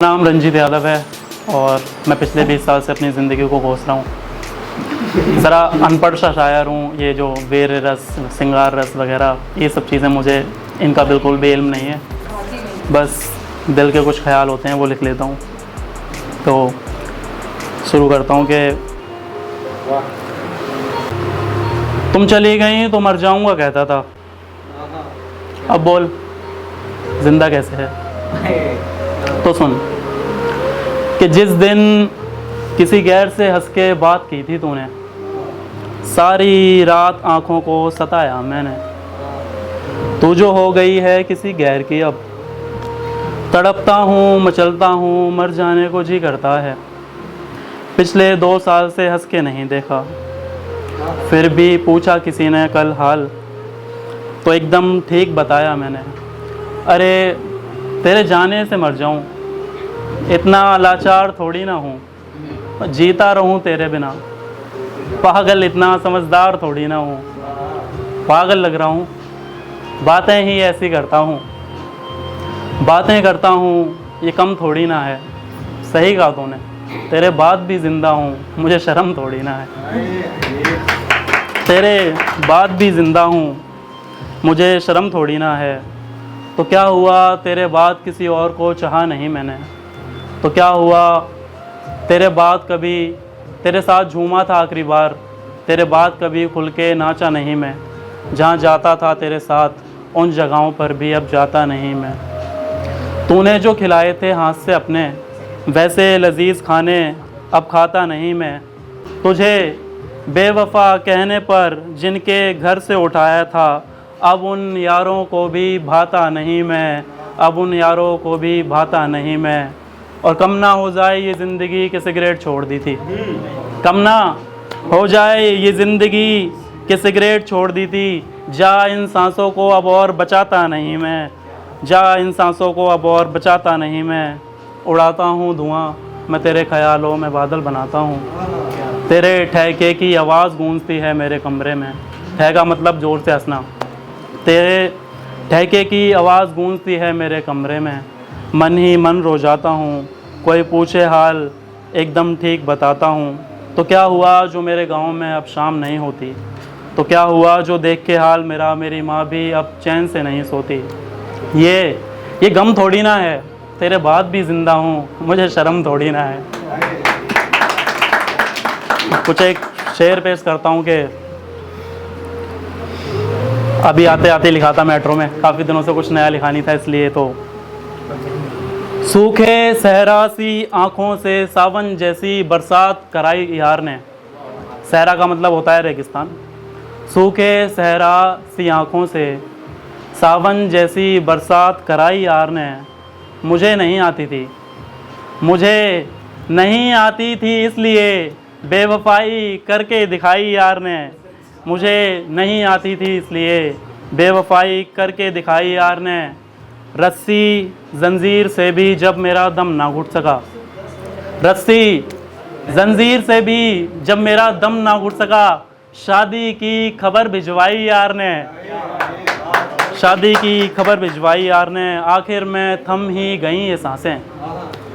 नाम रंजीत यादव है और मैं पिछले 20 साल से अपनी ज़िंदगी को कोस रहा हूँ। ज़रा अनपढ़ सा शायर हूँ। ये जो वीर रस, सिंगार रस वगैरह ये सब चीज़ें मुझे इनका बिल्कुल भी इल्म नहीं है। बस दिल के कुछ ख्याल होते हैं वो लिख लेता हूँ। तो शुरू करता हूँ कि तुम चली गई तो मर जाऊँगा कहता था, अब बोल जिंदा कैसे है। तो सुन कि जिस दिन किसी गैर से हंस के बात की थी तूने, सारी रात आँखों को सताया मैंने। तू जो हो गई है किसी गैर की, अब तड़पता हूँ मचलता हूँ, मर जाने को जी करता है। पिछले 2 साल से हंस के नहीं देखा, फिर भी पूछा किसी ने कल हाल, तो एकदम ठीक बताया मैंने। अरे तेरे जाने से मर जाऊं, इतना लाचार थोड़ी ना हूँ, जीता रहूं तेरे बिना। पागल इतना समझदार थोड़ी ना हूँ, पागल लग रहा हूँ, बातें ही ऐसी करता हूँ। बातें करता हूँ ये कम थोड़ी ना है। सही कहा तूने, तेरे बाद भी ज़िंदा हूँ, मुझे शर्म थोड़ी ना है। तेरे बाद भी ज़िंदा हूँ, मुझे शर्म थोड़ी ना है। तो क्या हुआ तेरे बाद किसी और को चाहा नहीं मैंने। तो क्या हुआ तेरे बाद कभी तेरे साथ झूमा था आखिरी बार, तेरे बाद कभी खुल के नाचा नहीं मैं। जहाँ जाता था तेरे साथ उन जगहों पर भी अब जाता नहीं मैं। तूने जो खिलाए थे हाथ से अपने वैसे लजीज खाने अब खाता नहीं मैं। तुझे बेवफा कहने पर जिनके घर से उठाया था, अब उन यारों को भी भाता नहीं मैं। अब उन यारों को भी भाता नहीं मैं। और कम ना हो जाए ये ज़िंदगी कि सिगरेट छोड़ दी थी। कम ना हो जाए ये ज़िंदगी कि सिगरेट छोड़ दी थी। जा इन सांसों को अब और बचाता नहीं मैं। जा इन सांसों को अब और बचाता नहीं मैं। उड़ाता हूँ धुआं मैं तेरे ख्यालों में बादल बनाता हूँ। तेरे ठहके की आवाज़ गूंजती है मेरे कमरे में। ठहका मतलब ज़ोर से हंसना। तेरे ठहके की आवाज़ गूंजती है मेरे कमरे में। मन ही मन रो जाता हूँ, कोई पूछे हाल एकदम ठीक बताता हूँ। तो क्या हुआ जो मेरे गांव में अब शाम नहीं होती। तो क्या हुआ जो देख के हाल मेरा मेरी माँ भी अब चैन से नहीं सोती। ये गम थोड़ी ना है, तेरे बाद भी ज़िंदा हूँ, मुझे शर्म थोड़ी ना है। कुछ एक शेर पेश करता हूँ कि अभी आते आते लिखा था मेट्रो में, काफ़ी दिनों से कुछ नया लिखा नहीं था इसलिए। तो सूखे सहरा सी आँखों से सावन जैसी बरसात कराई यार ने। सहरा का मतलब होता है रेगिस्तान। सूखे सहरा सी आँखों से सावन जैसी बरसात कराई यार ने। मुझे नहीं आती थी, मुझे नहीं आती थी इसलिए बेवफाई करके दिखाई यार ने। मुझे नहीं आती थी इसलिए बेवफाई करके दिखाई यार ने। रस्सी जंजीर से भी जब मेरा दम ना घुट सका। रस्सी जंजीर से भी जब मेरा दम ना घुट सका, शादी की खबर भिजवाई यार ने। शादी की खबर भिजवाई यार ने। आखिर में थम ही गई ये सांसें।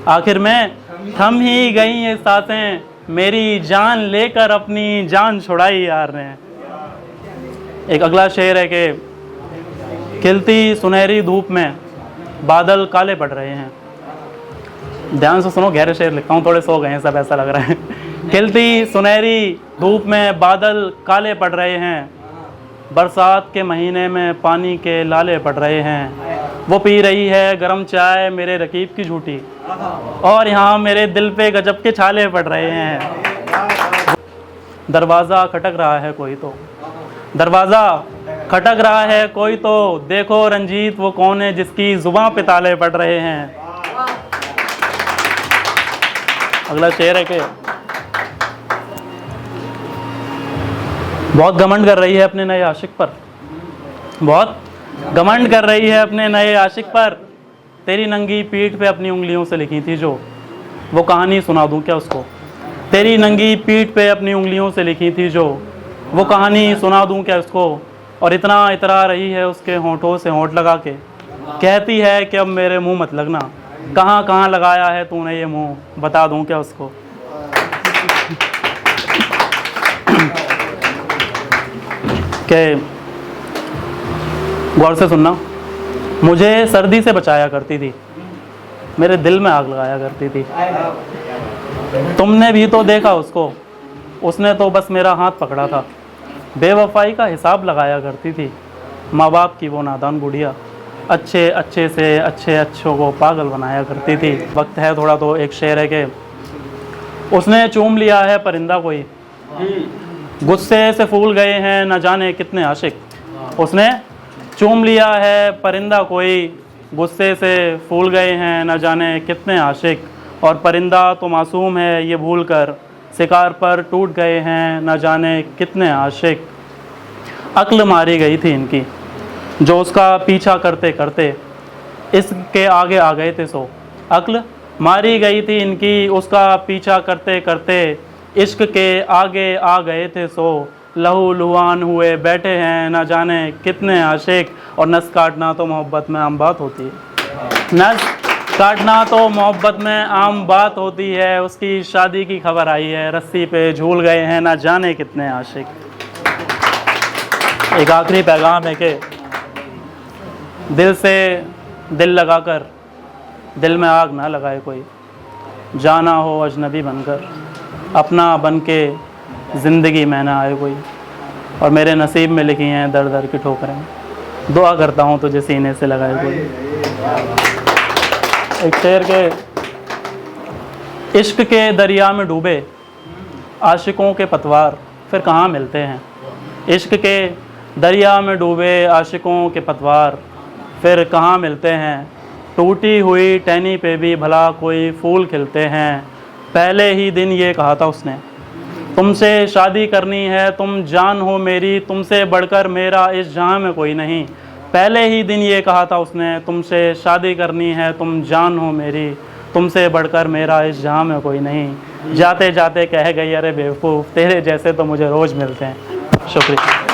आखिर में थम ही गई ये सांसें, मेरी जान लेकर अपनी जान छुड़ाई यार ने। एक अगला शेर है कि खिलती सुनहरी धूप में बादल काले पड़ रहे हैं। ध्यान से सुनो, गहरे शेर लिखता हूँ, थोड़े सो गए हैं सब ऐसा लग रहा है। खिलती सुनहरी धूप में बादल काले पड़ रहे हैं। बरसात के महीने में पानी के लाले पड़ रहे हैं। वो पी रही है गरम चाय मेरे रकीब की झूठी, और यहाँ मेरे दिल पे गजब के छाले पड़ रहे हैं। दरवाज़ा खटक रहा है कोई तो, दरवाज़ा खटक रहा है कोई तो, देखो रंजीत वो कौन है जिसकी ज़ुबान पे ताले पड़ रहे हैं। अगला शेर है कि बहुत घमंड कर रही है अपने नए आशिक पर। बहुत घमंड कर रही है अपने नए आशिक पर। तेरी नंगी पीठ पे अपनी उंगलियों से लिखी थी जो, वो कहानी सुना दूं क्या उसको। तेरी नंगी पीठ पे अपनी उंगलियों से लिखी थी जो, वो कहानी सुना दूं क्या उसको। और इतना इतरा रही है उसके होंठों से होंठ लगा के, कहती है कि अब मेरे मुंह मत लगना। कहाँ कहाँ लगाया है तूने ये मुंह, बता दूं क्या उसको? कि गौर से सुनना, मुझे सर्दी से बचाया करती थी, मेरे दिल में आग लगाया करती थी। तुमने भी तो देखा उसको, उसने तो बस मेरा हाथ पकड़ा था। बेवफाई का हिसाब लगाया करती थी, माँ बाप की वो नादान बुढ़िया, अच्छे अच्छे से अच्छों को पागल बनाया करती थी। वक्त है थोड़ा, तो एक शेर है कि उसने चूम लिया है परिंदा कोई, गुस्से से फूल गए हैं न जाने कितने आशिक। उसने चूम लिया है परिंदा कोई, गुस्से से फूल गए हैं न जाने कितने आशिक। और परिंदा तो मासूम है ये भूल कर, शिकार पर टूट गए हैं न जाने कितने आशिक। अक्ल मारी गई थी इनकी, जो उसका पीछा करते करते इसके आगे आ गए थे सो। अक्ल मारी गई थी इनकी, उसका पीछा करते करते इश्क के आगे आ गए थे सो। लहू लुहान हुए बैठे हैं न जाने कितने आशिक। और नस काटना तो मोहब्बत में आम बात होती है, नस काटना तो मोहब्बत में आम बात होती है। उसकी शादी की खबर आई है, रस्सी पे झूल गए हैं न जाने कितने आशिक। एक आखिरी पैगाम है कि दिल से दिल लगाकर दिल में आग ना लगाए कोई, जाना हो अजनबी बनकर अपना बन के ज़िंदगी में ना आए कोई। और मेरे नसीब में लिखी हैं दर दर की ठोकरें, दुआ करता हूँ तुझे सीने से लगाए कोई। एक शेर के, इश्क के दरिया में डूबे आशिकों के पतवार फिर कहाँ मिलते हैं। इश्क के दरिया में डूबे आशिकों के पतवार फिर कहाँ मिलते हैं। टूटी हुई टहनी पे भी भला कोई फूल खिलते हैं। पहले ही दिन ये कहा था उसने, तुमसे शादी करनी है, तुम जान हो मेरी, तुमसे बढ़कर मेरा इस जहां में कोई नहीं। पहले ही दिन ये कहा था उसने, तुमसे शादी करनी है, तुम जान हो मेरी, तुमसे बढ़कर मेरा इस जहां में कोई नहीं। जाते जाते कह गई अरे बेवकूफ़, तेरे जैसे तो मुझे रोज़ मिलते हैं। शुक्रिया।